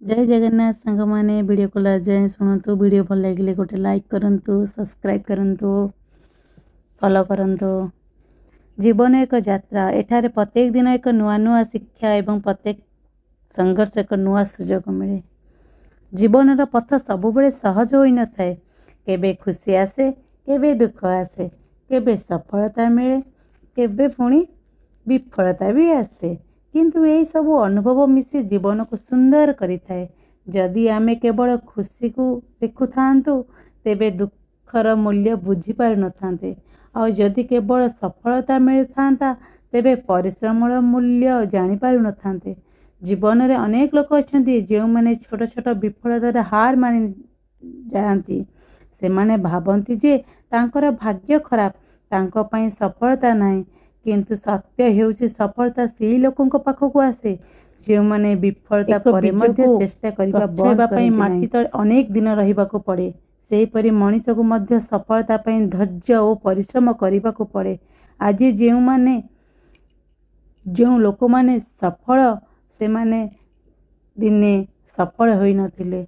जय जगन्नाथ सांग मैंने वीडियो को लास्ट जाए शुणु। वीडियो भल लगे गोटे लाइक करूँ, सब्सक्राइब करूँ, फॉलो करूँ। जीवन एक यात्रा। एठारे प्रत्येक दिन एक नुआ नुआ शिक्षा एवं प्रत्येक संघर्ष एक नुआ सुजोग मिले। जीवन पथ सब बड़े सहज हो न थाए। केबे खुशी आसे, केबे दुख आसे, केबे सफलता मिले, केबे पुणी विफलता भी आसे। किंतु यही सब अनुभव मिसी जीवन को सुंदर करि थाए। जदि आमे केवल खुशी को देखु थांतु तेबे दुखर मूल्य बुझी पार न थांते। और जदि केवल सफलता मिल थांता तेबे परिश्रमर मूल्य जानी पार न थांते। जीवन में अनेक लोक अच्छा जो मैंने छोट छोट विफलतार हार मानि जाती। से माने भावती जे तांकर भाग्य खराब, तांको पई सफलता नहीं। किंतु सत्य हेउछि सफलता से लोकों पाखक आसे जो मैंने विफलता पर मध्य चेष्टा करिबा बंद पई माटी तळे अनेक दिन रहिबाको पड़े। सेहीपरि मनीष को मध्य सफलता पई धैर्य और परिश्रम करिबाको पड़े। आज जो लोक माने सफल से माने दिने सफल होई नथिले।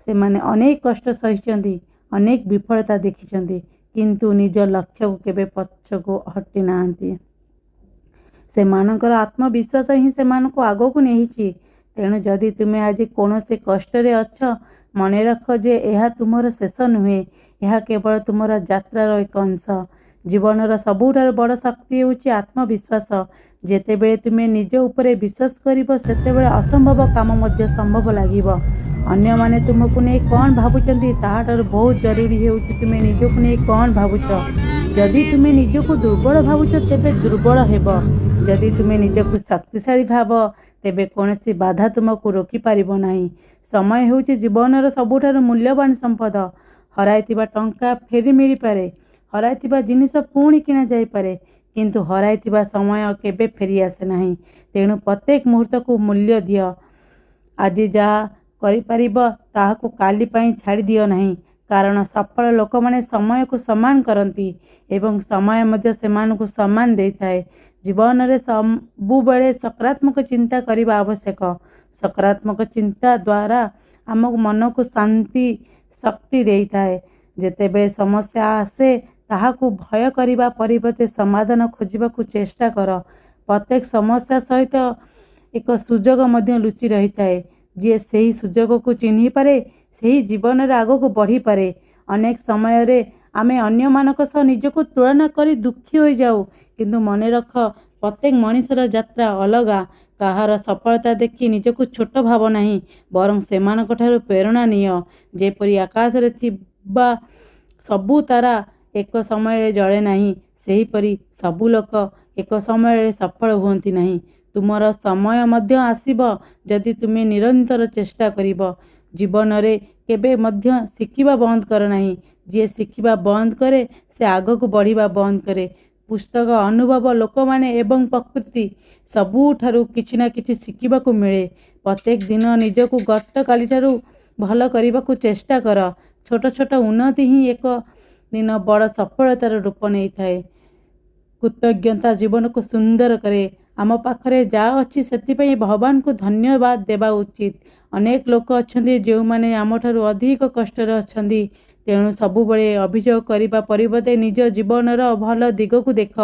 से माने अनेक कष्ट सहिचंदी, अनेक विफलता देखिचंदी, किंतु निज लक्ष्य को केबे पछको हटी नांती। से मानकर आत्मविश्वास ही से मान को आगो को नहीं। तेणु जदि तुम्हें आज कौन से कष्ट रे अच्छ मन रख जे यह तुमर शेष नुहे, यह केवल तुमर यात्रार एक अंश। जीवनर सबुठार बड़ शक्ति होउछि आत्मविश्वास। जेतेबेले तुम्हें निज उपरे विश्वास करिबो सेतेबेले असंभव काम मध्य संभव लागिबो। अन्य माने तुमको नहीं कौन भावुचंती ताहाटर बहुत जरूरी हेउछि तुमे निजको नहीं कौन भावुच। जदि तुमे निजको दुर्बल भावुच तेबे दुर्बल हेबो। जदि तुमे निजको शक्तिशाली भाव तेबे कौनसी बाधा तुमको रोकी पारिबो नाही। समय हेउछि जीवनर सबुठार मूल्यवान संपद। हराइतिबा टंका फेरी मिली पारे, हराइतिबा जिनिस पुणी किना जाई पारे, किंतु हराइतिबा समय केबे फेरी आसे नाही। तेणु प्रत्येक मुहूर्त को मूल्य दियो। आज जहा करि परिबो ताहाको काली पई छाड़ी दियो नहीं। कारण सफल लोक माने समय को सम्मान करती एवं समय मध्य सेमानकु सम्मान देइथाए। जीवन में सबु बेले सकारात्मक चिंता करबा आवश्यक। सकारात्मक चिंता द्वारा आम मन को शांति शक्ति देइथाए। जेतेबेले समस्या आसे ताहाकु भय करिबा परिवर्ते समाधान खोजिबा को चेष्टा कर। प्रत्येक समस्या सहित एक सुजोग मध्य लुचि रही थाए। जी से सुजोग को चिन्हि पारे से जीवन में आग को बढ़ी पारे। अनेक समय रे आमे अन्य मानक सह निजको तुलना करी दुखी हो जाऊ, किंतु मन रख प्रत्येक मनीषर यात्रा अलगा। कहार सफलता देखी निजको छोट भाव नहीं, बरं सेमानक ठारू प्रेरणा नियो। जेपरी आकाश रे थिबा सबु तारा एक समय रे जळे नहीं, सेहीपरि सबु लोक एक समय रे सफल हुअंती नहीं। तुमर समय मध्य आसीबो जदि तुमे निरंतर चेष्टा करिबो। जीवन रे केबे मध्य शिखिबा बंद कर नहीं। जे शिखिबा बंद करे से आग को बढ़िबा बंद करे। पुस्तक, अनुभव, लोक माने एवं प्रकृति सबुठारू किछि ना किछि शिखिबा को मिले। प्रत्येक दिन निजको गत काली ठारू भल करबा को चेष्टा कर। छोट छोट उन्नति ही एक दिन बड़ सफलतार रूप नहीं थाए। कृतज्ञता जीवन को सुंदर करे। आम पाखरे जा अच्छी से भगवान को धन्यवाद देवा उचित। अनेक लोक अच्छे जो मैंने आम ठारू अधिक कष्ट अच्छा। तेणु सबुबले अभियोग करने परिवर्ते निज जीवनर भल दिग को देख।